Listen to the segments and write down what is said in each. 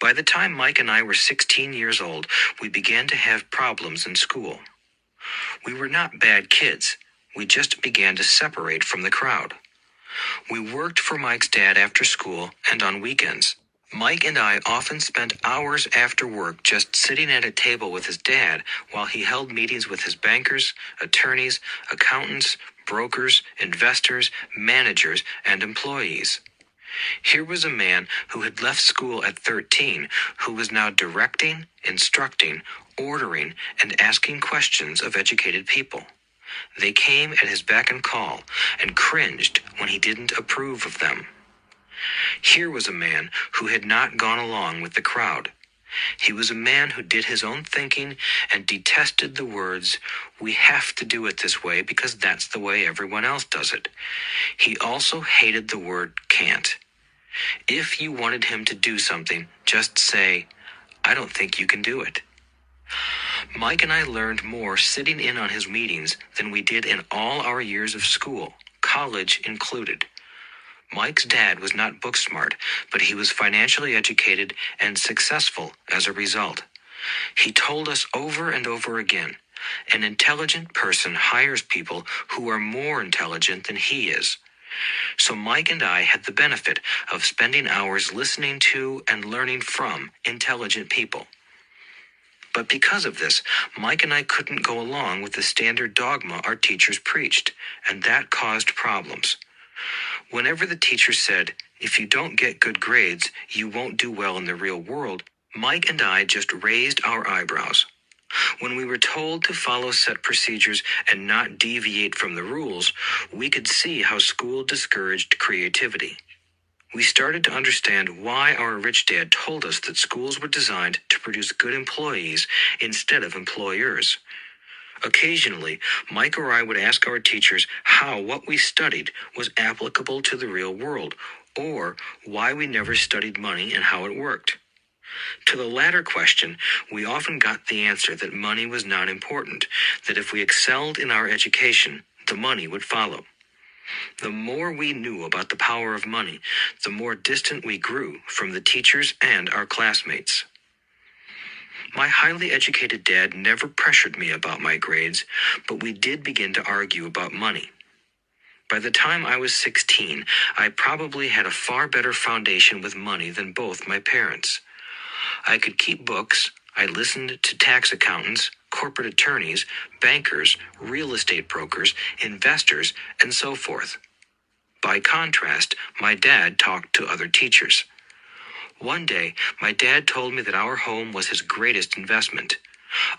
By the time Mike and I were 16 years old, we began to have problems in school. We were not bad kids. We just began to separate from the crowd. We worked for Mike's dad after school and on weekends. Mike and I often spent hours after work just sitting at a table with his dad while he held meetings with his bankers, attorneys, accountants, brokers, investors, managers, and employees. Here was a man who had left school at 13, who was now directing, instructing, ordering, and asking questions of educated people. They came at his beck and call and cringed when he didn't approve of them. Here was a man who had not gone along with the crowd. He was a man who did his own thinking and detested the words, "We have to do it this way because that's the way everyone else does it." He also hated the word can't. If you wanted him to do something, just say, "I don't think you can do it." Mike and I learned more sitting in on his meetings than we did in all our years of school, college included. Mike's dad was not book smart, but he was financially educated and successful as a result. He told us over and over again, an intelligent person hires people who are more intelligent than he is. So Mike and I had the benefit of spending hours listening to and learning from intelligent people. But because of this, Mike and I couldn't go along with the standard dogma our teachers preached, and that caused problems. Whenever the teacher said, "If you don't get good grades, you won't do well in the real world," Mike and I just raised our eyebrows. When we were told to follow set procedures and not deviate from the rules, we could see how school discouraged creativity. We started to understand why our rich dad told us that schools were designed to produce good employees instead of employers. Occasionally, Mike or I would ask our teachers how what we studied was applicable to the real world, or why we never studied money and how it worked. To the latter question, we often got the answer that money was not important, that if we excelled in our education, the money would follow. The more we knew about the power of money, the more distant we grew from the teachers and our classmates. My highly educated dad never pressured me about my grades, but we did begin to argue about money. By the time I was 16, I probably had a far better foundation with money than both my parents. I could keep books, I listened to tax accountants, corporate attorneys, bankers, real estate brokers, investors, and so forth. By contrast, my dad talked to other teachers. One day, my dad told me that our home was his greatest investment.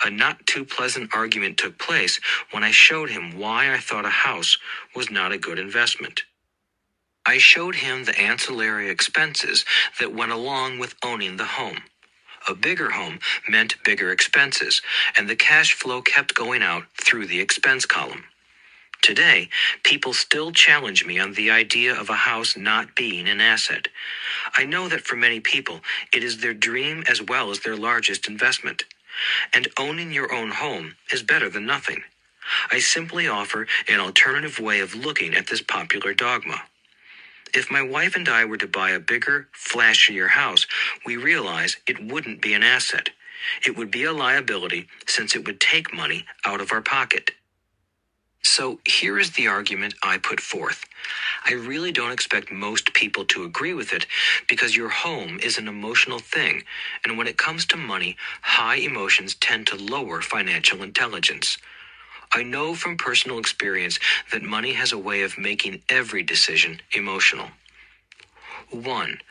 A not too pleasant argument took place when I showed him why I thought a house was not a good investment. I showed him the ancillary expenses that went along with owning the home. A bigger home meant bigger expenses, and the cash flow kept going out through the expense column. Today, people still challenge me on the idea of a house not being an asset. I know that for many people, it is their dream as well as their largest investment. And owning your own home is better than nothing. I simply offer an alternative way of looking at this popular dogma. If my wife and I were to buy a bigger, flashier house, we realize it wouldn't be an asset. It would be a liability since it would take money out of our pocket. So here is the argument I put forth. I really don't expect most people to agree with it because your home is an emotional thing, and when it comes to money, high emotions tend to lower financial intelligence. I know from personal experience that money has a way of making every decision emotional. 1.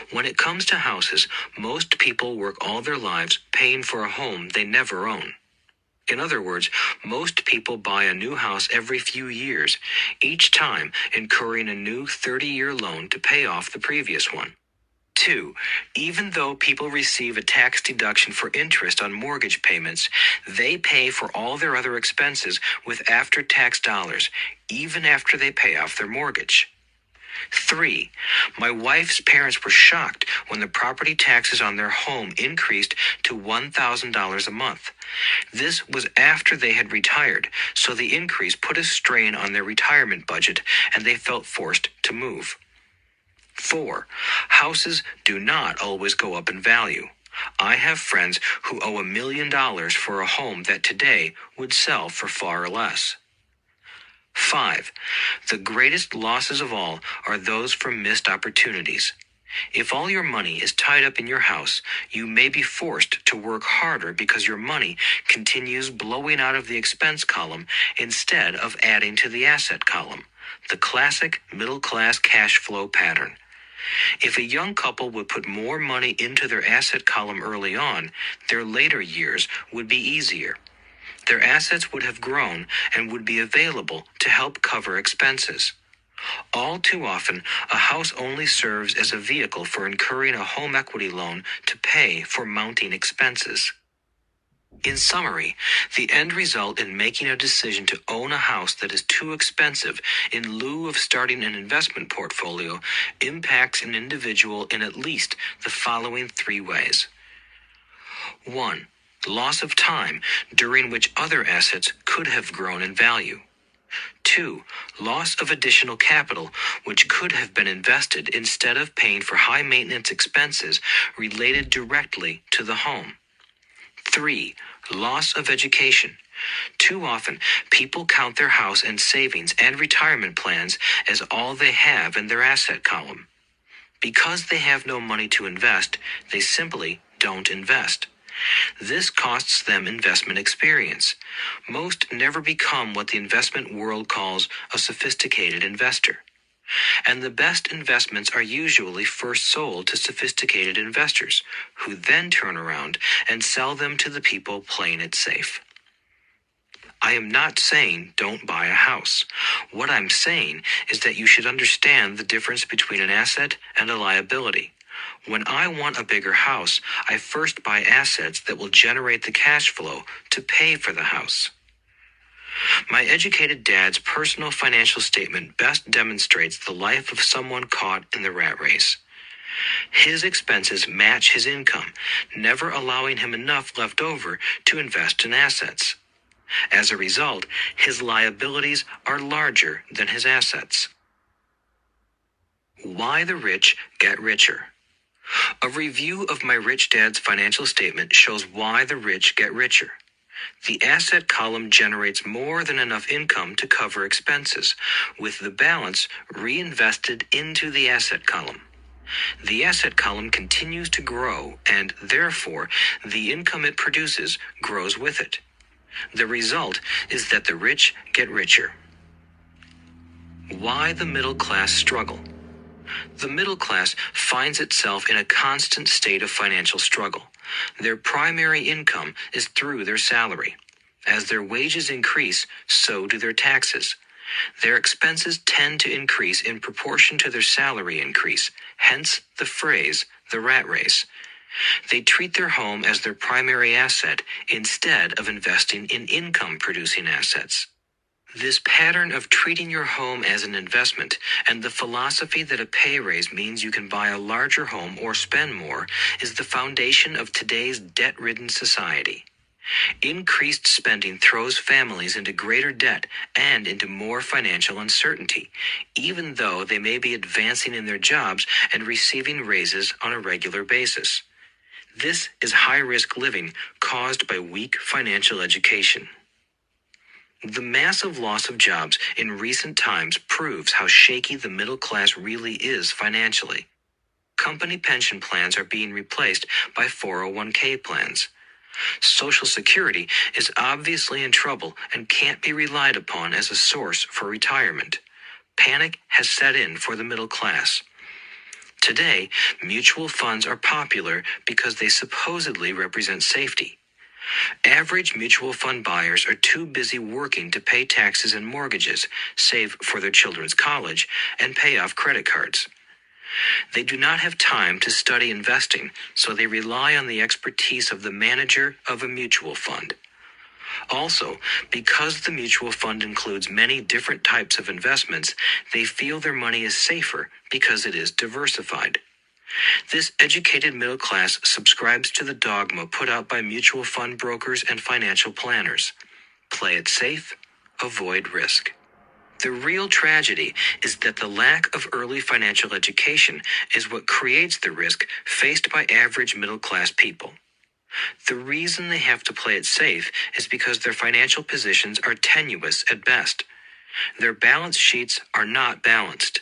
When it comes to houses, most people work all their lives paying for a home they never own. In other words, most people buy a new house every few years, each time incurring a new 30-year loan to pay off the previous one. 2. Even though people receive a tax deduction for interest on mortgage payments, they pay for all their other expenses with after-tax dollars, even after they pay off their mortgage. 3. My wife's parents were shocked when the property taxes on their home increased to $1,000 a month. This was after they had retired, so the increase put a strain on their retirement budget, and they felt forced to move. 4. Houses do not always go up in value. I have friends who owe $1 million for a home that today would sell for far less. 5. The greatest losses of all are those from missed opportunities. If all your money is tied up in your house, you may be forced to work harder because your money continues blowing out of the expense column instead of adding to the asset column, the classic middle-class cash flow pattern. If a young couple would put more money into their asset column early on, their later years would be easier. Their assets would have grown and would be available to help cover expenses. All too often, a house only serves as a vehicle for incurring a home equity loan to pay for mounting expenses. In summary, the end result in making a decision to own a house that is too expensive in lieu of starting an investment portfolio impacts an individual in at least the following 3 ways. 1. Loss of time during which other assets could have grown in value. 2. Loss of additional capital, which could have been invested instead of paying for high-maintenance expenses related directly to the home. 3. Loss of education. Too often, people count their house and savings and retirement plans as all they have in their asset column. Because they have no money to invest, they simply don't invest. This costs them investment experience. Most never become what the investment world calls a sophisticated investor. And the best investments are usually first sold to sophisticated investors, who then turn around and sell them to the people playing it safe. I am not saying don't buy a house. What I'm saying is that you should understand the difference between an asset and a liability. When I want a bigger house, I first buy assets that will generate the cash flow to pay for the house. My educated dad's personal financial statement best demonstrates the life of someone caught in the rat race. His expenses match his income, never allowing him enough left over to invest in assets. As a result, his liabilities are larger than his assets. Why the rich get richer. A review of my rich dad's financial statement shows why the rich get richer. The asset column generates more than enough income to cover expenses, with the balance reinvested into the asset column. The asset column continues to grow, and therefore, the income it produces grows with it. The result is that the rich get richer. Why the middle class struggle. The middle class finds itself in a constant state of financial struggle. Their primary income is through their salary. As their wages increase, so do their taxes. Their expenses tend to increase in proportion to their salary increase, hence the phrase, the rat race. They treat their home as their primary asset instead of investing in income-producing assets. This pattern of treating your home as an investment and the philosophy that a pay raise means you can buy a larger home or spend more is the foundation of today's debt-ridden society. Increased spending throws families into greater debt and into more financial uncertainty, even though they may be advancing in their jobs and receiving raises on a regular basis. This is high-risk living caused by weak financial education. The massive loss of jobs in recent times proves how shaky the middle class really is financially. Company pension plans are being replaced by 401k plans. Social Security is obviously in trouble and can't be relied upon as a source for retirement. Panic has set in for the middle class. Today, mutual funds are popular because they supposedly represent safety. Average mutual fund buyers are too busy working to pay taxes and mortgages, save for their children's college, and pay off credit cards. They do not have time to study investing, so they rely on the expertise of the manager of a mutual fund. Also, because the mutual fund includes many different types of investments, they feel their money is safer because it is diversified. This educated middle class subscribes to the dogma put out by mutual fund brokers and financial planners. Play it safe, avoid risk. The real tragedy is that the lack of early financial education is what creates the risk faced by average middle-class people. The reason they have to play it safe is because their financial positions are tenuous at best. Their balance sheets are not balanced.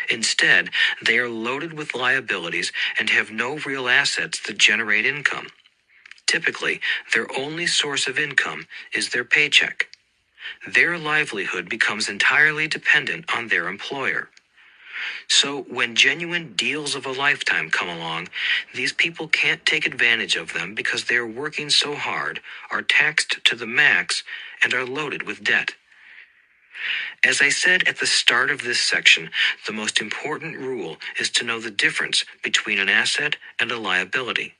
Instead, they are loaded with liabilities and have no real assets that generate income. Typically, their only source of income is their paycheck. Their livelihood becomes entirely dependent on their employer. So when genuine deals of a lifetime come along, these people can't take advantage of them because they are working so hard, are taxed to the max, and are loaded with debt. As I said at the start of this section, the most important rule is to know the difference between an asset and a liability.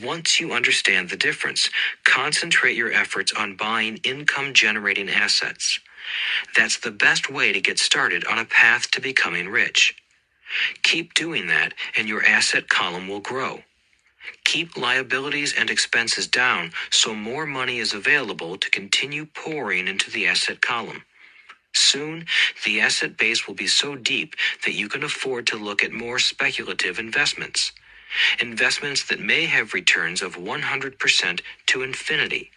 Once you understand the difference, concentrate your efforts on buying income-generating assets. That's the best way to get started on a path to becoming rich. Keep doing that, and your asset column will grow. Keep liabilities and expenses down so more money is available to continue pouring into the asset column. Soon, the asset base will be so deep that you can afford to look at more speculative investments. Investments that may have returns of 100% to infinity.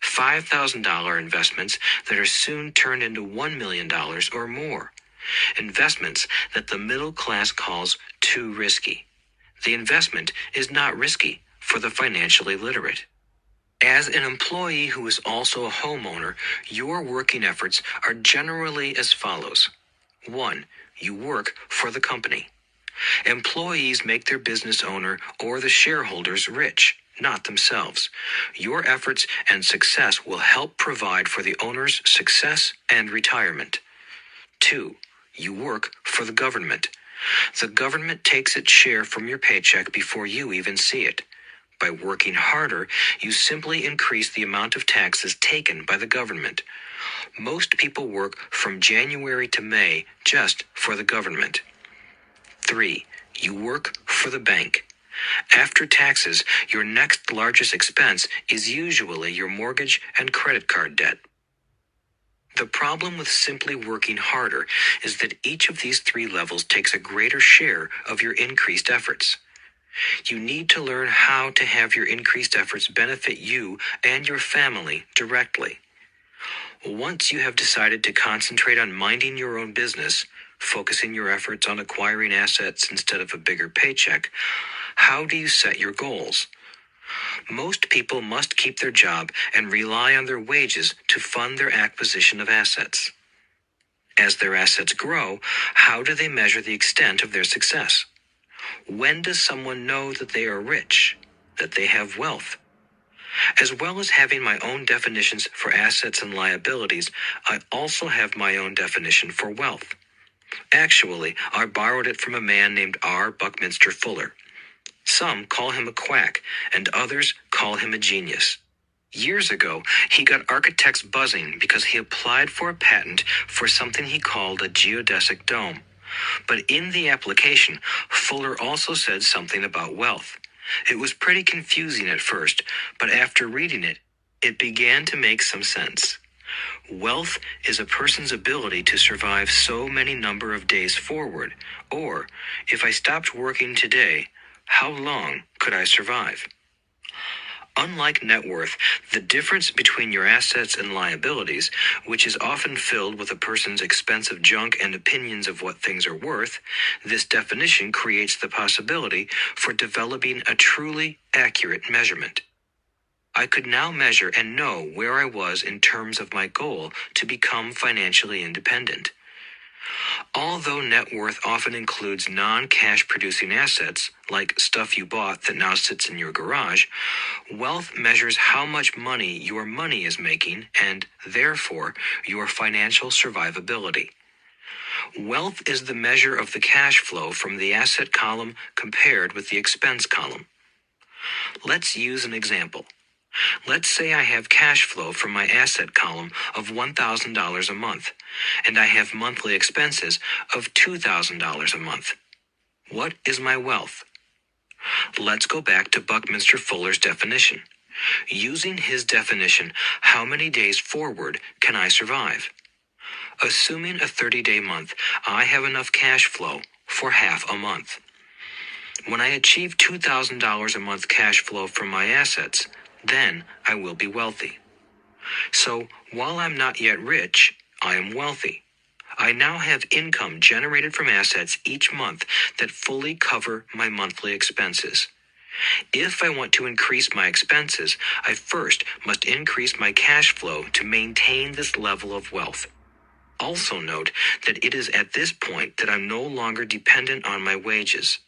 $5,000 investments that are soon turned into $1 million or more. Investments that the middle class calls too risky. The investment is not risky for the financially literate. As an employee who is also a homeowner, your working efforts are generally as follows. 1. You work for the company. Employees make their business owner or the shareholders rich, not themselves. Your efforts and success will help provide for the owner's success and retirement. 2. You work for the government. The government takes its share from your paycheck before you even see it. By working harder, you simply increase the amount of taxes taken by the government. Most people work from January to May just for the government. 3. You work for the bank. After taxes, your next largest expense is usually your mortgage and credit card debt. The problem with simply working harder is that each of these 3 levels takes a greater share of your increased efforts. You need to learn how to have your increased efforts benefit you and your family directly. Once you have decided to concentrate on minding your own business, focusing your efforts on acquiring assets instead of a bigger paycheck, how do you set your goals? Most people must keep their job and rely on their wages to fund their acquisition of assets. As their assets grow, how do they measure the extent of their success? When does someone know that they are rich, that they have wealth? As well as having my own definitions for assets and liabilities, I also have my own definition for wealth. Actually, I borrowed it from a man named R. Buckminster Fuller. Some call him a quack, and others call him a genius. Years ago, he got architects buzzing because he applied for a patent for something he called a geodesic dome. But in the application, Fuller also said something about wealth. It was pretty confusing at first, but after reading it, it began to make some sense. Wealth is a person's ability to survive so many number of days forward, or, if I stopped working today, how long could I survive? Unlike net worth, the difference between your assets and liabilities, which is often filled with a person's expensive junk and opinions of what things are worth, this definition creates the possibility for developing a truly accurate measurement. I could now measure and know where I was in terms of my goal to become financially independent. Although net worth often includes non-cash producing assets, like stuff you bought that now sits in your garage, wealth measures how much money your money is making and, therefore, your financial survivability. Wealth is the measure of the cash flow from the asset column compared with the expense column. Let's use an example. Let's say I have cash flow from my asset column of $1,000 a month, and I have monthly expenses of $2,000 a month. What is my wealth? Let's go back to Buckminster Fuller's definition. Using his definition, how many days forward can I survive? Assuming a 30-day month, I have enough cash flow for half a month. When I achieve $2,000 a month cash flow from my assets, then I will be wealthy. So, while I'm not yet rich, I am wealthy. I now have income generated from assets each month that fully cover my monthly expenses. If I want to increase my expenses, I first must increase my cash flow to maintain this level of wealth. Also note that it is at this point that I'm no longer dependent on my wages.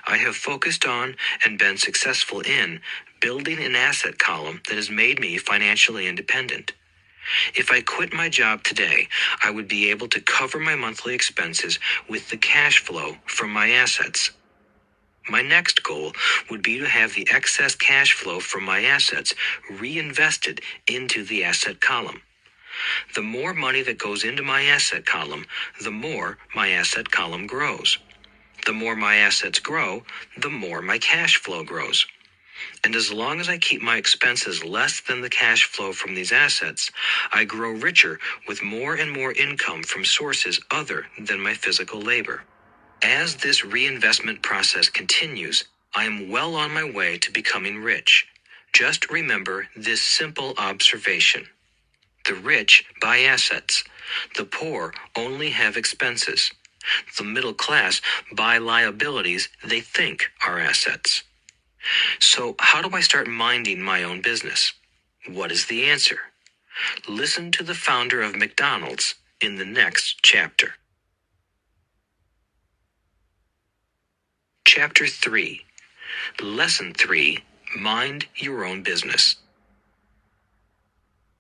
I have focused on and been successful in building an asset column that has made me financially independent. If I quit my job today, I would be able to cover my monthly expenses with the cash flow from my assets. My next goal would be to have the excess cash flow from my assets reinvested into the asset column. The more money that goes into my asset column, the more my asset column grows. The more my assets grow, the more my cash flow grows. And as long as I keep my expenses less than the cash flow from these assets, I grow richer with more and more income from sources other than my physical labor. As this reinvestment process continues, I am well on my way to becoming rich. Just remember this simple observation. The rich buy assets. The poor only have expenses. The middle class buy liabilities they think are assets. So how do I start minding my own business? What is the answer? Listen to the founder of McDonald's in the next chapter. Chapter 3. Lesson 3. Mind your own business.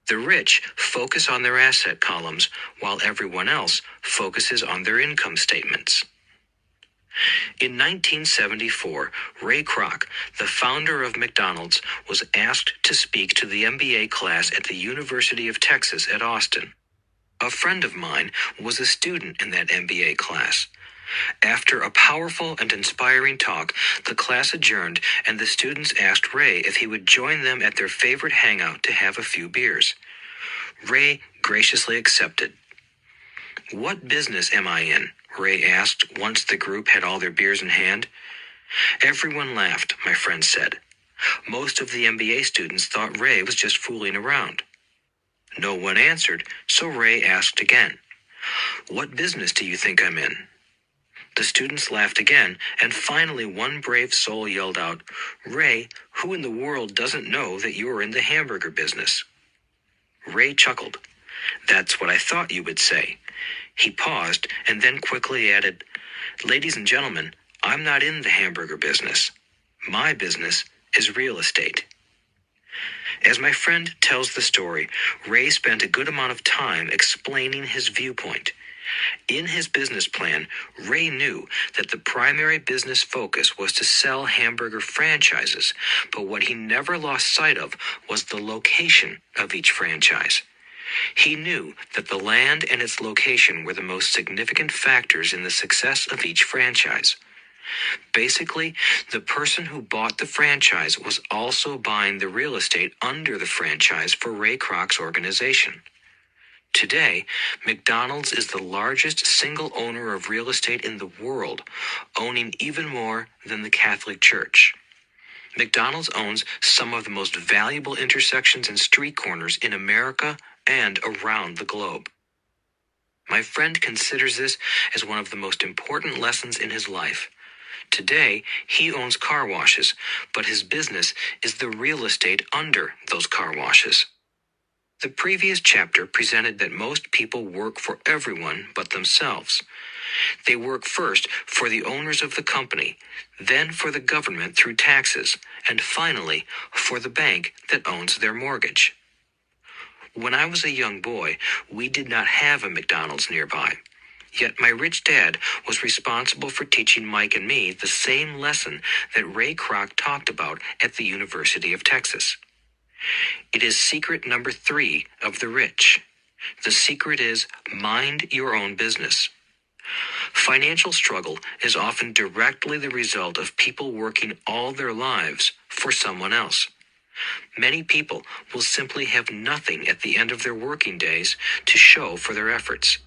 The rich focus on their asset columns while everyone else focuses on their income statements. In 1974, Ray Kroc, the founder of McDonald's, was asked to speak to the MBA class at the University of Texas at Austin. A friend of mine was a student in that MBA class. After a powerful and inspiring talk, the class adjourned and the students asked Ray if he would join them at their favorite hangout to have a few beers. Ray graciously accepted. "What business am I in?" Ray asked once the group had all their beers in hand. Everyone laughed, my friend said. Most of the MBA students thought Ray was just fooling around. No one answered, so Ray asked again. "What business do you think I'm in?" The students laughed again, and finally one brave soul yelled out, "Ray, who in the world doesn't know that you're in the hamburger business?" Ray chuckled. "That's what I thought you would say." He paused and then quickly added, "Ladies and gentlemen, I'm not in the hamburger business. My business is real estate." As my friend tells the story, Ray spent a good amount of time explaining his viewpoint. In his business plan, Ray knew that the primary business focus was to sell hamburger franchises, but what he never lost sight of was the location of each franchise. He knew that the land and its location were the most significant factors in the success of each franchise. Basically, the person who bought the franchise was also buying the real estate under the franchise for Ray Kroc's organization. Today, McDonald's is the largest single owner of real estate in the world, owning even more than the Catholic Church. McDonald's owns some of the most valuable intersections and street corners in America and around the globe. My friend considers this as one of the most important lessons in his life. Today, he owns car washes, but his business is the real estate under those car washes. The previous chapter presented that most people work for everyone but themselves. They work first for the owners of the company, then for the government through taxes, and finally for the bank that owns their mortgage. When I was a young boy, we did not have a McDonald's nearby. Yet my rich dad was responsible for teaching Mike and me the same lesson that Ray Kroc talked about at the University of Texas. It is secret number 3 of the rich. The secret is mind your own business. Financial struggle is often directly the result of people working all their lives for someone else. Many people will simply have nothing at the end of their working days to show for their efforts.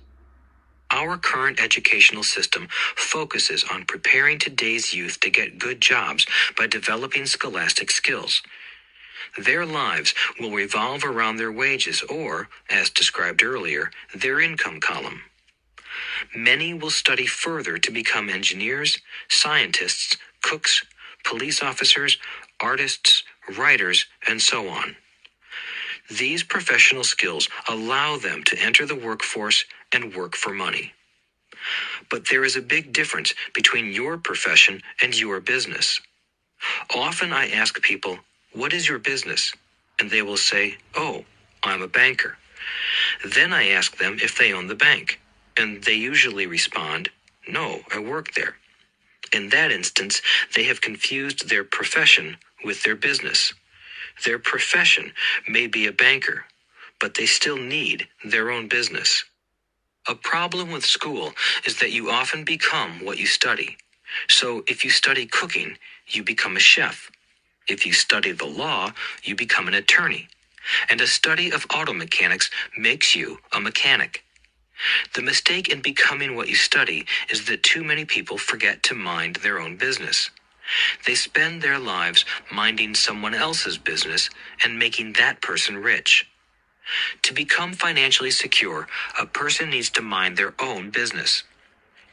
Our current educational system focuses on preparing today's youth to get good jobs by developing scholastic skills. Their lives will revolve around their wages or, as described earlier, their income column. Many will study further to become engineers, scientists, cooks, police officers, artists, writers, and so on. These professional skills allow them to enter the workforce and work for money. But there is a big difference between your profession and your business. Often I ask people, "What is your business?" And they will say, "Oh, I'm a banker." Then I ask them if they own the bank, and they usually respond, "No, I work there." In that instance, they have confused their profession with their business. Their profession may be a banker, but they still need their own business. A problem with school is that you often become what you study. So if you study cooking, you become a chef. If you study the law, you become an attorney. And a study of auto mechanics makes you a mechanic. The mistake in becoming what you study is that too many people forget to mind their own business. They spend their lives minding someone else's business and making that person rich. To become financially secure, a person needs to mind their own business.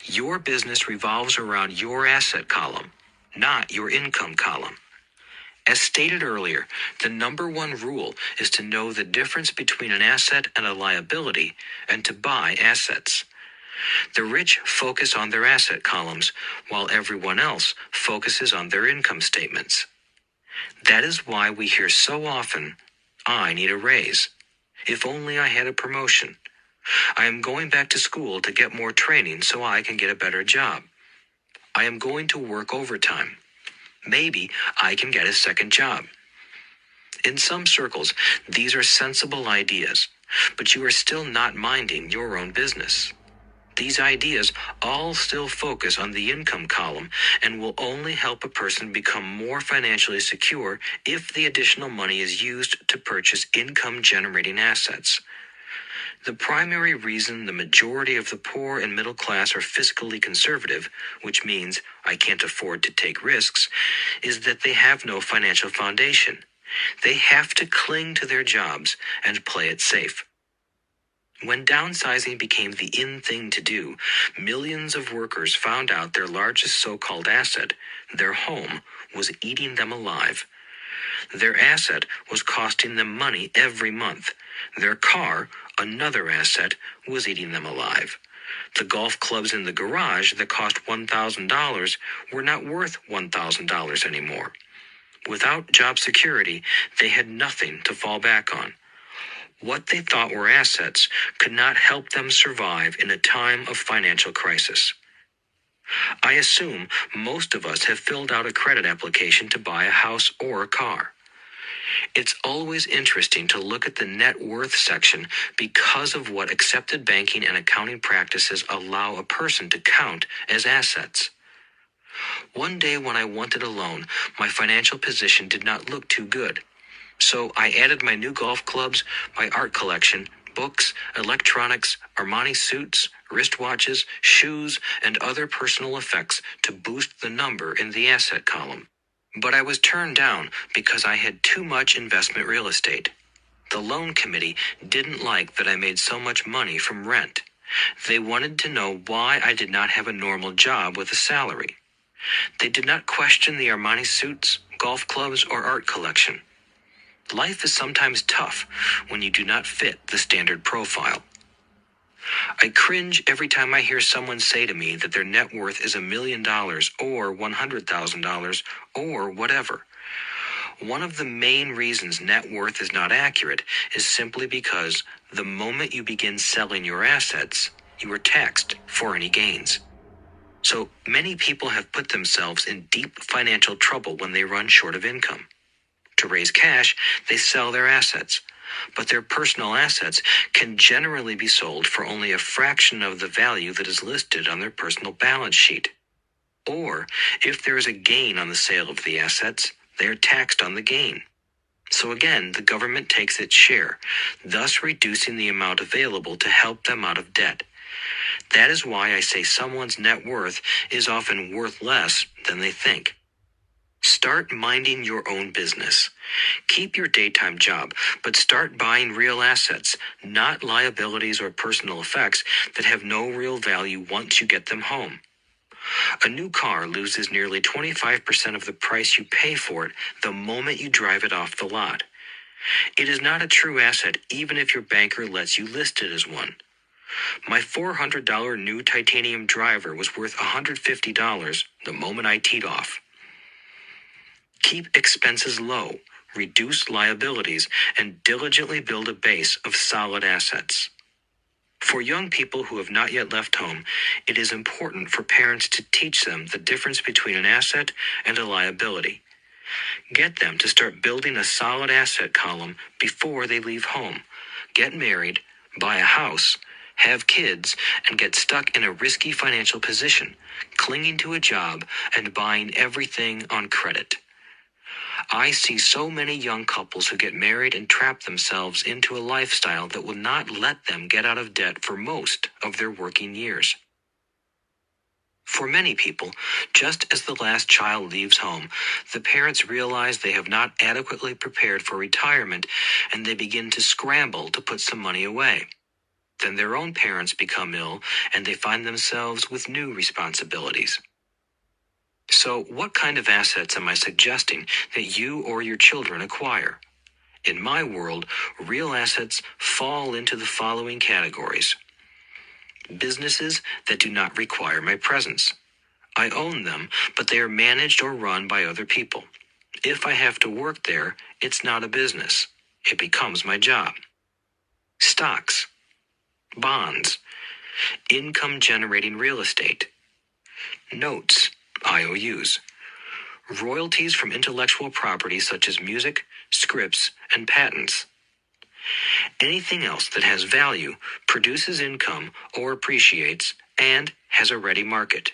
Your business revolves around your asset column, not your income column. As stated earlier, the number one rule is to know the difference between an asset and a liability and to buy assets. The rich focus on their asset columns, while everyone else focuses on their income statements. That is why we hear so often, "I need a raise. If only I had a promotion. I am going back to school to get more training so I can get a better job. I am going to work overtime. Maybe I can get a second job." In some circles, these are sensible ideas, but you are still not minding your own business. These ideas all still focus on the income column and will only help a person become more financially secure if the additional money is used to purchase income-generating assets. The primary reason the majority of the poor and middle class are fiscally conservative, which means I can't afford to take risks, is that they have no financial foundation. They have to cling to their jobs and play it safe. When downsizing became the in thing to do, millions of workers found out their largest so-called asset, their home, was eating them alive. Their asset was costing them money every month. Their car, another asset, was eating them alive. The golf clubs in the garage that cost $1,000 were not worth $1,000 anymore. Without job security, they had nothing to fall back on. What they thought were assets could not help them survive in a time of financial crisis. I assume most of us have filled out a credit application to buy a house or a car. It's always interesting to look at the net worth section because of what accepted banking and accounting practices allow a person to count as assets. One day when I wanted a loan, my financial position did not look too good. So I added my new golf clubs, my art collection, books, electronics, Armani suits, wristwatches, shoes, and other personal effects to boost the number in the asset column. But I was turned down because I had too much investment real estate. The loan committee didn't like that I made so much money from rent. They wanted to know why I did not have a normal job with a salary. They did not question the Armani suits, golf clubs, or art collection. Life is sometimes tough when you do not fit the standard profile. I cringe every time I hear someone say to me that their net worth is $1 million or $100,000 or whatever. One of the main reasons net worth is not accurate is simply because the moment you begin selling your assets, you are taxed for any gains. So many people have put themselves in deep financial trouble when they run short of income. To raise cash, they sell their assets, but their personal assets can generally be sold for only a fraction of the value that is listed on their personal balance sheet. Or, if there is a gain on the sale of the assets, they are taxed on the gain. So again, the government takes its share, thus reducing the amount available to help them out of debt. That is why I say someone's net worth is often worth less than they think. Start minding your own business. Keep your daytime job, but start buying real assets, not liabilities or personal effects that have no real value once you get them home. A new car loses nearly 25% of the price you pay for it the moment you drive it off the lot. It is not a true asset even if your banker lets you list it as one. My $400 new titanium driver was worth $150 the moment I teed off. Keep expenses low, reduce liabilities, and diligently build a base of solid assets. For young people who have not yet left home, it is important for parents to teach them the difference between an asset and a liability. Get them to start building a solid asset column before they leave home, get married, buy a house, have kids, and get stuck in a risky financial position, clinging to a job and buying everything on credit. I see so many young couples who get married and trap themselves into a lifestyle that will not let them get out of debt for most of their working years. For many people, just as the last child leaves home, the parents realize they have not adequately prepared for retirement and they begin to scramble to put some money away. Then their own parents become ill and they find themselves with new responsibilities. So, what kind of assets am I suggesting that you or your children acquire? In my world, real assets fall into the following categories. Businesses that do not require my presence. I own them, but they are managed or run by other people. If I have to work there, it's not a business. It becomes my job. Stocks, bonds, income-generating real estate, notes, IOUs, royalties from intellectual property such as music, scripts, and patents. Anything else that has value, produces income, or appreciates, and has a ready market.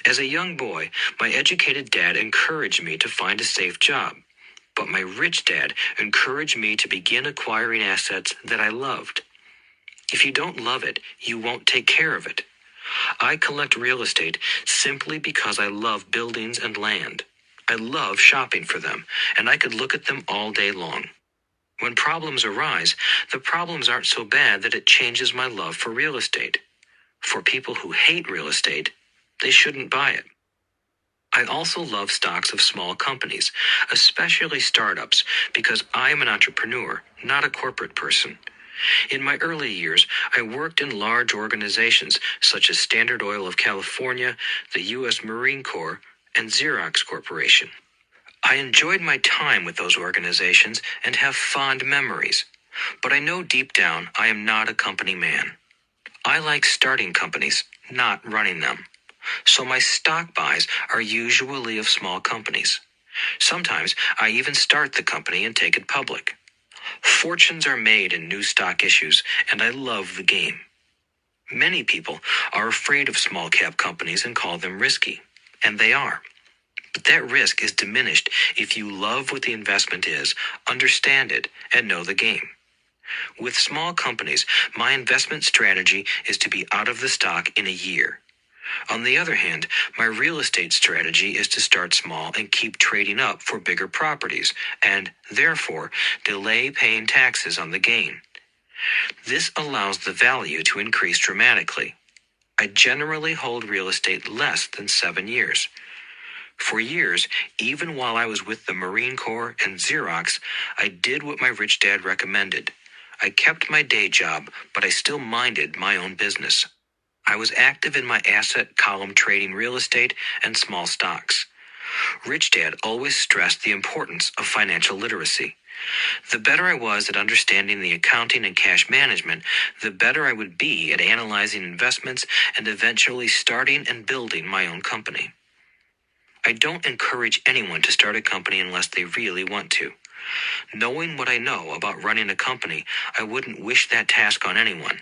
As a young boy, my educated dad encouraged me to find a safe job, but my rich dad encouraged me to begin acquiring assets that I loved. If you don't love it, you won't take care of it. I collect real estate simply because I love buildings and land. I love shopping for them, and I could look at them all day long. When problems arise, the problems aren't so bad that it changes my love for real estate. For people who hate real estate, they shouldn't buy it. I also love stocks of small companies, especially startups, because I am an entrepreneur, not a corporate person. In my early years, I worked in large organizations such as Standard Oil of California, the U.S. Marine Corps, and Xerox Corporation. I enjoyed my time with those organizations and have fond memories, but I know deep down I am not a company man. I like starting companies, not running them. So my stock buys are usually of small companies. Sometimes I even start the company and take it public. Fortunes are made in new stock issues, and I love the game. Many people are afraid of small cap companies and call them risky, and they are. But that risk is diminished if you love what the investment is, understand it, and know the game. With small companies, my investment strategy is to be out of the stock in a year. On the other hand, my real estate strategy is to start small and keep trading up for bigger properties, and, therefore, delay paying taxes on the gain. This allows the value to increase dramatically. I generally hold real estate less than 7 years. For years, even while I was with the Marine Corps and Xerox, I did what my rich dad recommended. I kept my day job, but I still minded my own business. I was active in my asset column trading real estate and small stocks. Rich Dad always stressed the importance of financial literacy. The better I was at understanding the accounting and cash management, the better I would be at analyzing investments and eventually starting and building my own company. I don't encourage anyone to start a company unless they really want to. Knowing what I know about running a company, I wouldn't wish that task on anyone.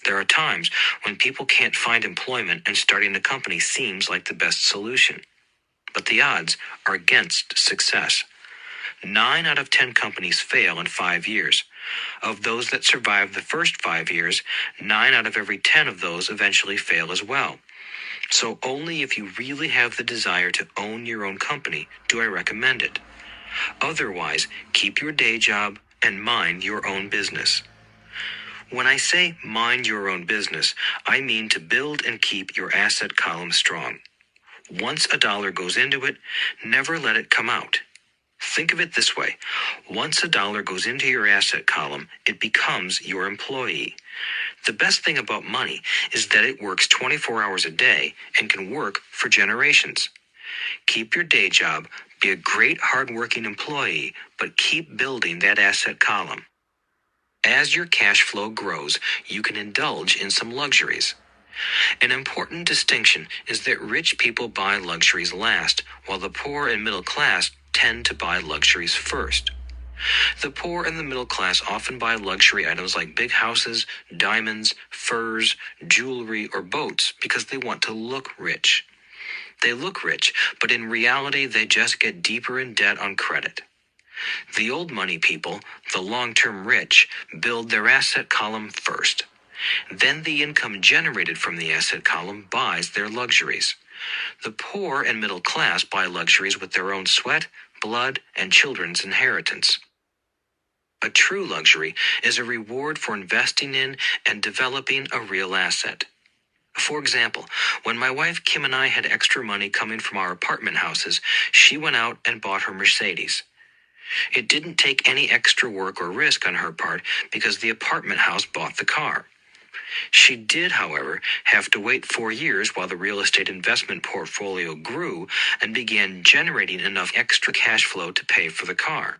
There are times when people can't find employment and starting a company seems like the best solution. But the odds are against success. 9 out of 10 companies fail in 5 years. Of those that survive the first 5 years, 9 out of every 10 of those eventually fail as well. So only if you really have the desire to own your own company do I recommend it. Otherwise, keep your day job and mind your own business. When I say mind your own business, I mean to build and keep your asset column strong. Once a dollar goes into it, never let it come out. Think of it this way. Once a dollar goes into your asset column, it becomes your employee. The best thing about money is that it works 24 hours a day and can work for generations. Keep your day job, be a great hardworking employee, but keep building that asset column. As your cash flow grows, you can indulge in some luxuries. An important distinction is that rich people buy luxuries last, while the poor and middle class tend to buy luxuries first. The poor and the middle class often buy luxury items like big houses, diamonds, furs, jewelry, or boats because they want to look rich. They look rich, but in reality they just get deeper in debt on credit. The old money people, the long-term rich, build their asset column first. Then the income generated from the asset column buys their luxuries. The poor and middle class buy luxuries with their own sweat, blood, and children's inheritance. A true luxury is a reward for investing in and developing a real asset. For example, when my wife Kim and I had extra money coming from our apartment houses, she went out and bought her Mercedes. It didn't take any extra work or risk on her part because the apartment house bought the car. She did, however, have to wait 4 years while the real estate investment portfolio grew and began generating enough extra cash flow to pay for the car.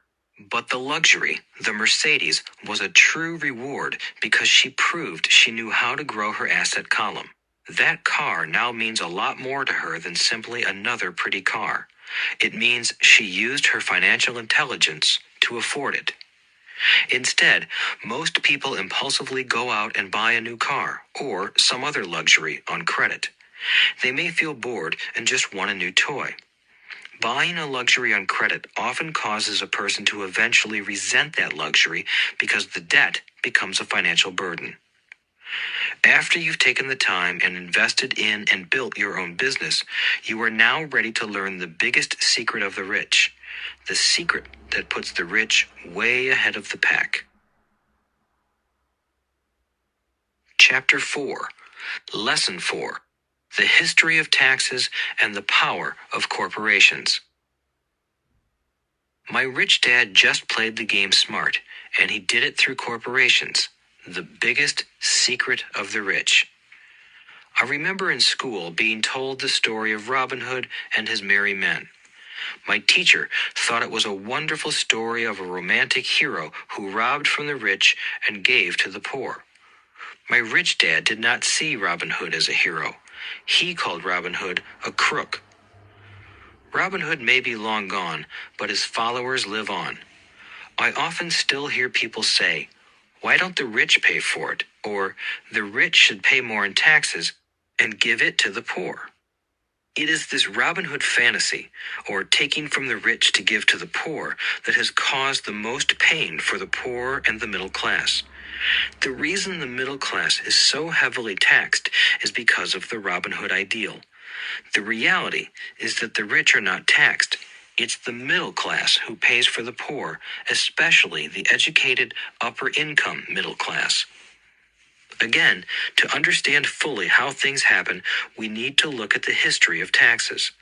But the luxury, the Mercedes, was a true reward because she proved she knew how to grow her asset column. That car now means a lot more to her than simply another pretty car. It means she used her financial intelligence to afford it. Instead, most people impulsively go out and buy a new car or some other luxury on credit. They may feel bored and just want a new toy. Buying a luxury on credit often causes a person to eventually resent that luxury because the debt becomes a financial burden. After you've taken the time and invested in and built your own business, you are now ready to learn the biggest secret of the rich, the secret that puts the rich way ahead of the pack. Chapter 4, Lesson 4, The History of Taxes and the Power of Corporations. My rich dad just played the game smart, and he did it through corporations. The biggest secret of the rich. I remember in school being told the story of Robin Hood and his merry men. My teacher thought it was a wonderful story of a romantic hero who robbed from the rich and gave to the poor. My rich dad did not see Robin Hood as a hero. He called Robin Hood a crook. Robin Hood may be long gone, but his followers live on. I often still hear people say, "Why don't the rich pay for it?" Or, "The rich should pay more in taxes and give it to the poor." It is this Robin Hood fantasy, or taking from the rich to give to the poor, that has caused the most pain for the poor and the middle class. The reason the middle class is so heavily taxed is because of the Robin Hood ideal. The reality is that the rich are not taxed. It's the middle class who pays for the poor, especially the educated, upper-income middle class. Again, to understand fully how things happen, we need to look at the history of taxes.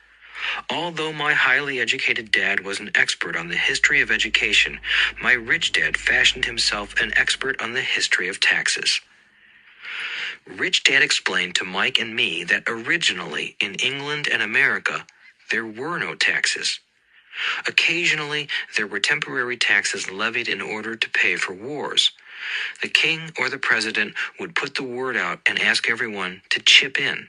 Although my highly educated dad was an expert on the history of education, my rich dad fashioned himself an expert on the history of taxes. Rich Dad explained to Mike and me that originally in England and America, there were no taxes. Occasionally, there were temporary taxes levied in order to pay for wars. The king or the president would put the word out and ask everyone to chip in.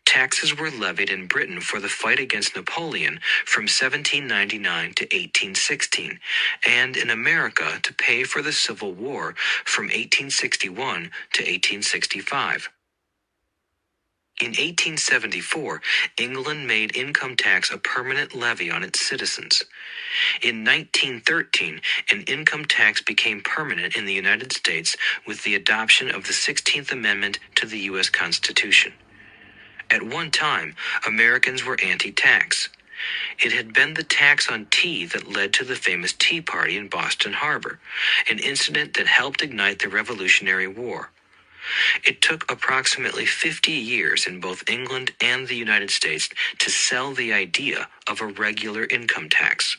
Taxes were levied in Britain for the fight against Napoleon from 1799 to 1816, and in America to pay for the Civil War from 1861 to 1865. In 1874, England made income tax a permanent levy on its citizens. In 1913, an income tax became permanent in the United States with the adoption of the 16th Amendment to the U.S. Constitution. At one time, Americans were anti-tax. It had been the tax on tea that led to the famous Tea Party in Boston Harbor, an incident that helped ignite the Revolutionary War. It took approximately 50 years in both England and the United States to sell the idea of a regular income tax.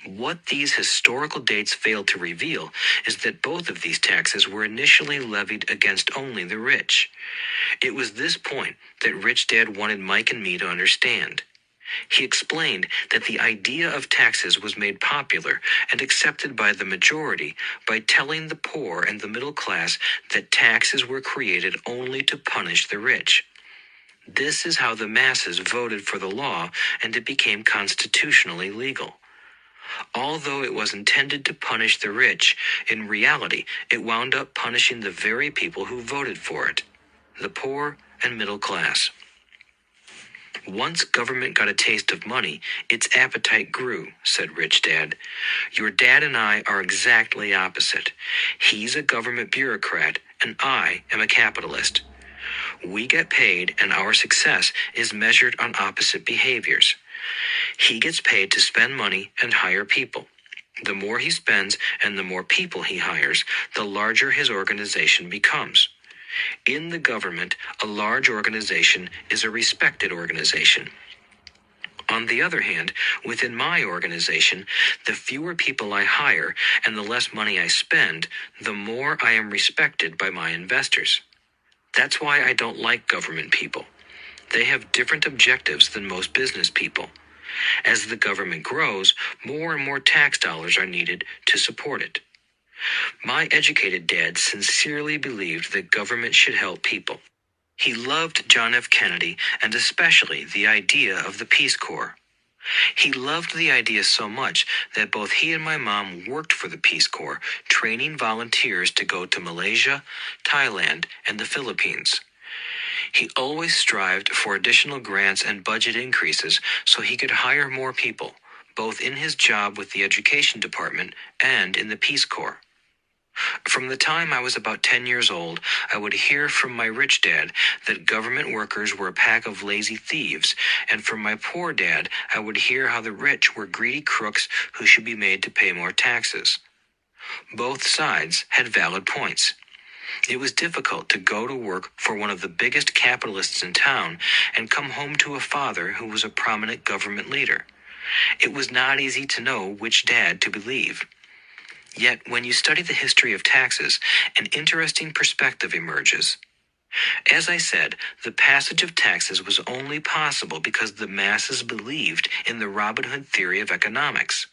What these historical dates fail to reveal is that both of these taxes were initially levied against only the rich. It was this point that Rich Dad wanted Mike and me to understand. He explained that the idea of taxes was made popular and accepted by the majority by telling the poor and the middle class that taxes were created only to punish the rich. This is how the masses voted for the law, and it became constitutionally legal. Although it was intended to punish the rich, in reality it wound up punishing the very people who voted for it, the poor and middle class. Once government got a taste of money, its appetite grew, said Rich Dad. Your dad and I are exactly opposite. He's a government bureaucrat, and I am a capitalist. We get paid, and our success is measured on opposite behaviors. He gets paid to spend money and hire people. The more he spends and the more people he hires, the larger his organization becomes. In the government, a large organization is a respected organization. On the other hand, within my organization, the fewer people I hire and the less money I spend, the more I am respected by my investors. That's why I don't like government people. They have different objectives than most business people. As the government grows, more and more tax dollars are needed to support it. My educated dad sincerely believed that government should help people. He loved John F. Kennedy and especially the idea of the Peace Corps. He loved the idea so much that both he and my mom worked for the Peace Corps, training volunteers to go to Malaysia, Thailand, and the Philippines. He always strived for additional grants and budget increases so he could hire more people, both in his job with the Education Department and in the Peace Corps. From the time I was about 10 years old, I would hear from my rich dad that government workers were a pack of lazy thieves, and from my poor dad, I would hear how the rich were greedy crooks who should be made to pay more taxes. Both sides had valid points. It was difficult to go to work for one of the biggest capitalists in town and come home to a father who was a prominent government leader. It was not easy to know which dad to believe. Yet, when you study the history of taxes, an interesting perspective emerges. As I said, the passage of taxes was only possible because the masses believed in the Robin Hood theory of economics.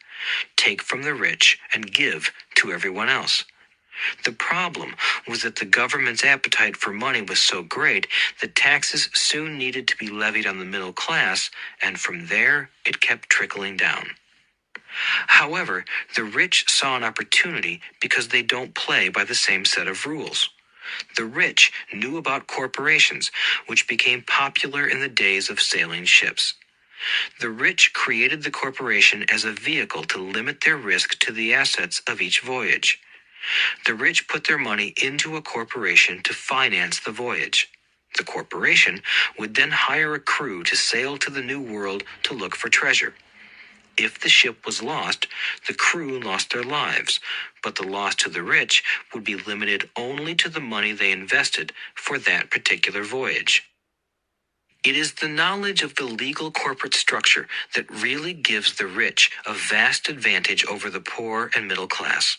Take from the rich and give to everyone else. The problem was that the government's appetite for money was so great that taxes soon needed to be levied on the middle class, and from there it kept trickling down. However, the rich saw an opportunity because they don't play by the same set of rules. The rich knew about corporations, which became popular in the days of sailing ships. The rich created the corporation as a vehicle to limit their risk to the assets of each voyage. The rich put their money into a corporation to finance the voyage. The corporation would then hire a crew to sail to the New World to look for treasure. If the ship was lost, the crew lost their lives, but the loss to the rich would be limited only to the money they invested for that particular voyage. It is the knowledge of the legal corporate structure that really gives the rich a vast advantage over the poor and middle class.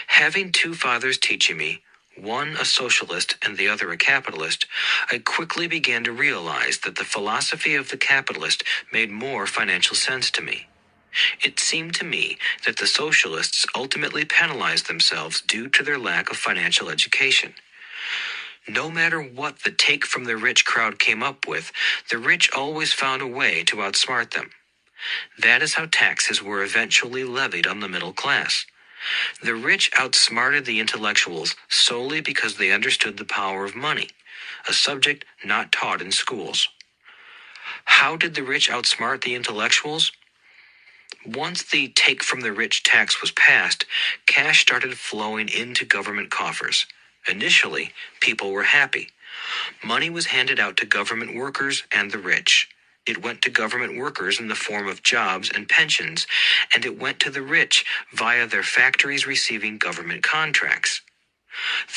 Having two fathers teaching me, one a socialist and the other a capitalist, I quickly began to realize that the philosophy of the capitalist made more financial sense to me. It seemed to me that the socialists ultimately penalized themselves due to their lack of financial education. No matter what the take from the rich crowd came up with, the rich always found a way to outsmart them. That is how taxes were eventually levied on the middle class. The rich outsmarted the intellectuals solely because they understood the power of money, a subject not taught in schools. How did the rich outsmart the intellectuals? Once the take from the rich tax was passed, cash started flowing into government coffers. Initially, people were happy. Money was handed out to government workers and the rich. It went to government workers in the form of jobs and pensions, and it went to the rich via their factories receiving government contracts.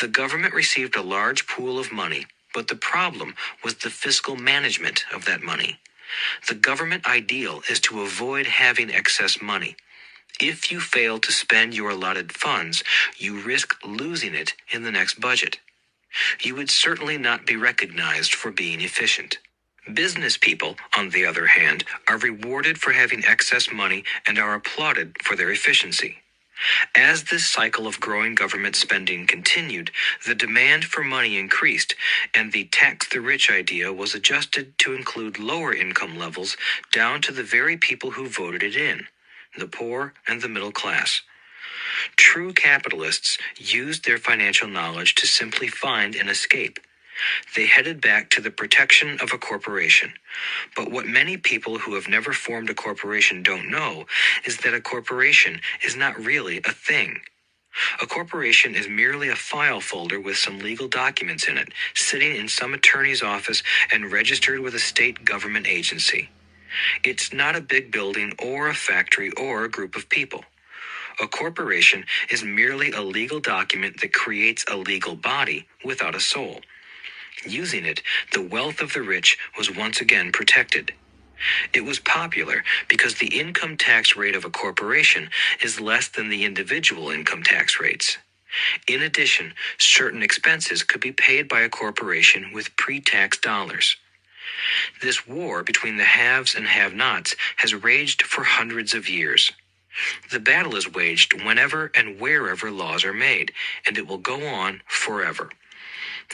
The government received a large pool of money, but the problem was the fiscal management of that money. The government ideal is to avoid having excess money. If you fail to spend your allotted funds, you risk losing it in the next budget. You would certainly not be recognized for being efficient. Business people, on the other hand, are rewarded for having excess money and are applauded for their efficiency. As this cycle of growing government spending continued, the demand for money increased, and the tax the rich idea was adjusted to include lower income levels down to the very people who voted it in, the poor and the middle class. True capitalists used their financial knowledge to simply find an escape. They headed back to the protection of a corporation. But what many people who have never formed a corporation don't know is that a corporation is not really a thing. A corporation is merely a file folder with some legal documents in it, sitting in some attorney's office and registered with a state government agency. It's not a big building or a factory or a group of people. A corporation is merely a legal document that creates a legal body without a soul. Using it, the wealth of the rich was once again protected. It was popular because the income tax rate of a corporation is less than the individual income tax rates. In addition, certain expenses could be paid by a corporation with pre-tax dollars. This war between the haves and have-nots has raged for hundreds of years. The battle is waged whenever and wherever laws are made, and it will go on forever.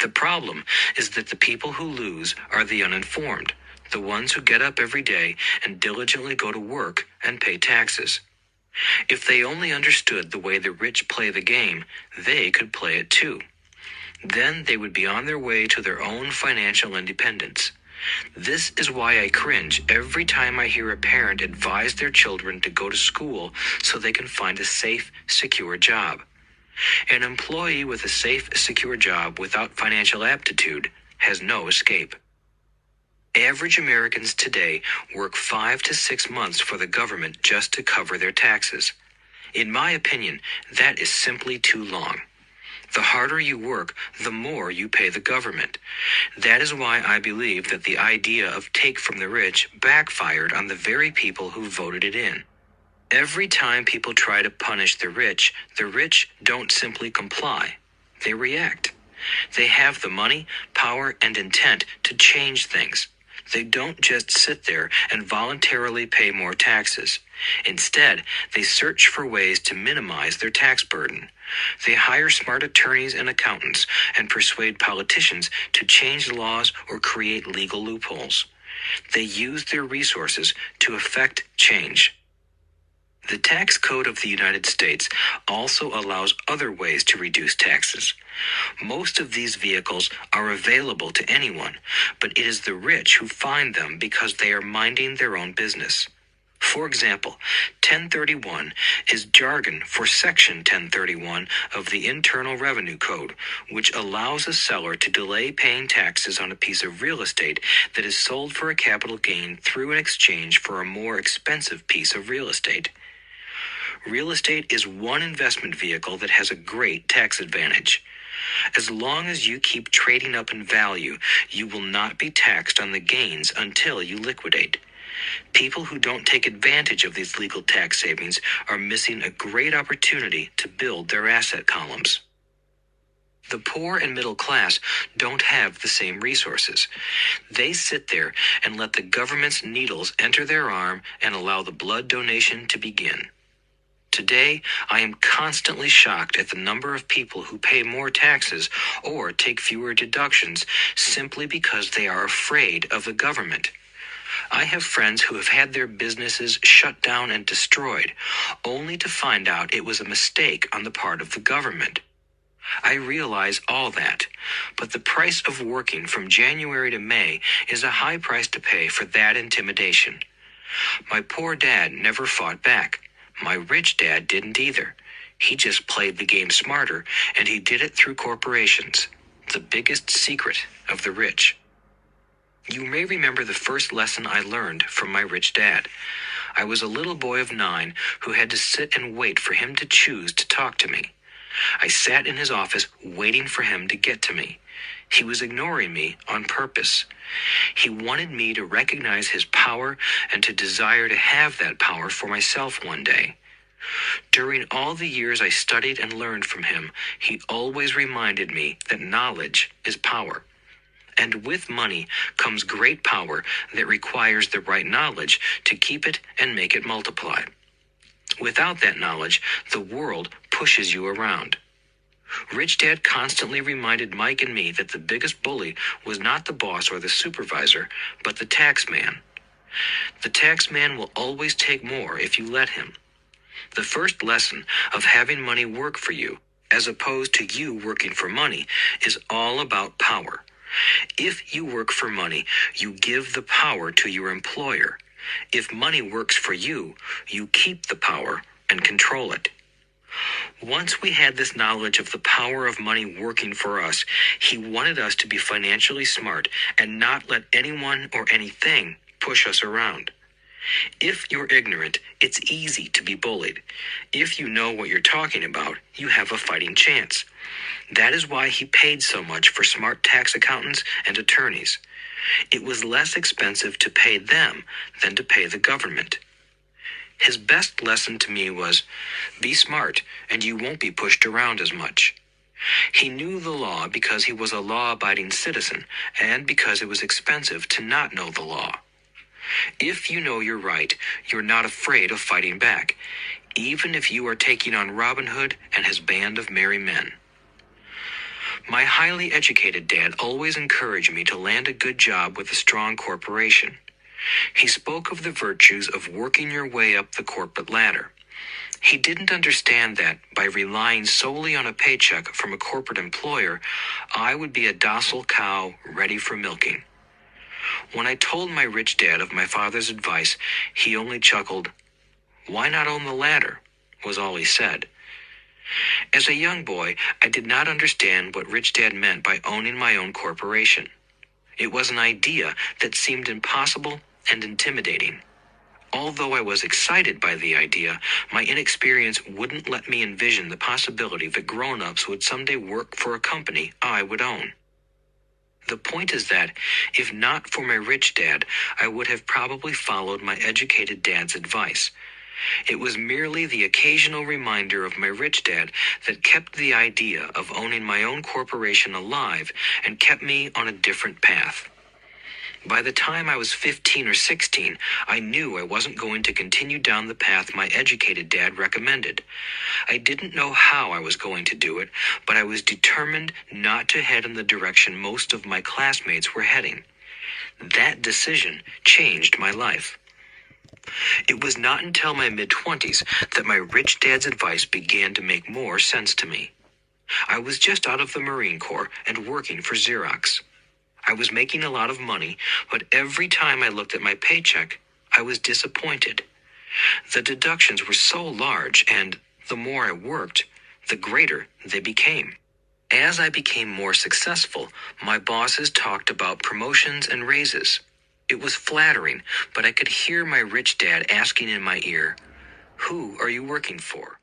The problem is that the people who lose are the uninformed, the ones who get up every day and diligently go to work and pay taxes. If they only understood the way the rich play the game, they could play it too. Then they would be on their way to their own financial independence. This is why I cringe every time I hear a parent advise their children to go to school so they can find a safe, secure job. An employee with a safe, secure job without financial aptitude has no escape. Average Americans today work 5 to 6 months for the government just to cover their taxes. In my opinion, that is simply too long. The harder you work, the more you pay the government. That is why I believe that the idea of take from the rich backfired on the very people who voted it in. Every time people try to punish the rich don't simply comply. They react. They have the money, power, and intent to change things. They don't just sit there and voluntarily pay more taxes. Instead, they search for ways to minimize their tax burden. They hire smart attorneys and accountants and persuade politicians to change laws or create legal loopholes. They use their resources to effect change. The tax code of the United States also allows other ways to reduce taxes. Most of these vehicles are available to anyone, but it is the rich who find them because they are minding their own business. For example, 1031 is jargon for Section 1031 of the Internal Revenue Code, which allows a seller to delay paying taxes on a piece of real estate that is sold for a capital gain through an exchange for a more expensive piece of real estate. Real estate is one investment vehicle that has a great tax advantage. As long as you keep trading up in value, you will not be taxed on the gains until you liquidate. People who don't take advantage of these legal tax savings are missing a great opportunity to build their asset columns. The poor and middle class don't have the same resources. They sit there and let the government's needles enter their arm and allow the blood donation to begin. Today, I am constantly shocked at the number of people who pay more taxes or take fewer deductions simply because they are afraid of the government. I have friends who have had their businesses shut down and destroyed, only to find out it was a mistake on the part of the government. I realize all that, but the price of working from January to May is a high price to pay for that intimidation. My poor dad never fought back. My rich dad didn't either. He just played the game smarter, and he did it through corporations, the biggest secret of the rich. You may remember the first lesson I learned from my rich dad. I was a little boy of 9 who had to sit and wait for him to choose to talk to me. I sat in his office waiting for him to get to me. He was ignoring me on purpose. He wanted me to recognize his power and to desire to have that power for myself one day. During all the years I studied and learned from him, he always reminded me that knowledge is power. And with money comes great power that requires the right knowledge to keep it and make it multiply. Without that knowledge, the world pushes you around. Rich Dad constantly reminded Mike and me that the biggest bully was not the boss or the supervisor, but the tax man. The tax man will always take more if you let him. The first lesson of having money work for you, as opposed to you working for money, is all about power. If you work for money, you give the power to your employer. If money works for you, you keep the power and control it. Once we had this knowledge of the power of money working for us, he wanted us to be financially smart and not let anyone or anything push us around. If you're ignorant, it's easy to be bullied. If you know what you're talking about, you have a fighting chance. That is why he paid so much for smart tax accountants and attorneys. It was less expensive to pay them than to pay the government. His best lesson to me was, be smart and you won't be pushed around as much. He knew the law because he was a law-abiding citizen and because it was expensive to not know the law. If you know you're right, you're not afraid of fighting back, even if you are taking on Robin Hood and his band of merry men. My highly educated dad always encouraged me to land a good job with a strong corporation. He spoke of the virtues of working your way up the corporate ladder. He didn't understand that by relying solely on a paycheck from a corporate employer, I would be a docile cow ready for milking. When I told my rich dad of my father's advice, he only chuckled. "Why not own the ladder?" was all he said. As a young boy, I did not understand what Rich Dad meant by owning my own corporation. It was an idea that seemed impossible and intimidating. Although I was excited by the idea, my inexperience wouldn't let me envision the possibility that grown-ups would someday work for a company I would own. The point is that, if not for my rich dad, I would have probably followed my educated dad's advice. It was merely the occasional reminder of my rich dad that kept the idea of owning my own corporation alive and kept me on a different path. By the time I was 15 or 16, I knew I wasn't going to continue down the path my educated dad recommended. I didn't know how I was going to do it, but I was determined not to head in the direction most of my classmates were heading. That decision changed my life. It was not until my mid-20s that my rich dad's advice began to make more sense to me. I was just out of the Marine Corps and working for Xerox. I was making a lot of money, but every time I looked at my paycheck, I was disappointed. The deductions were so large, and the more I worked, the greater they became. As I became more successful, my bosses talked about promotions and raises. It was flattering, but I could hear my rich dad asking in my ear, "Who are you working for?"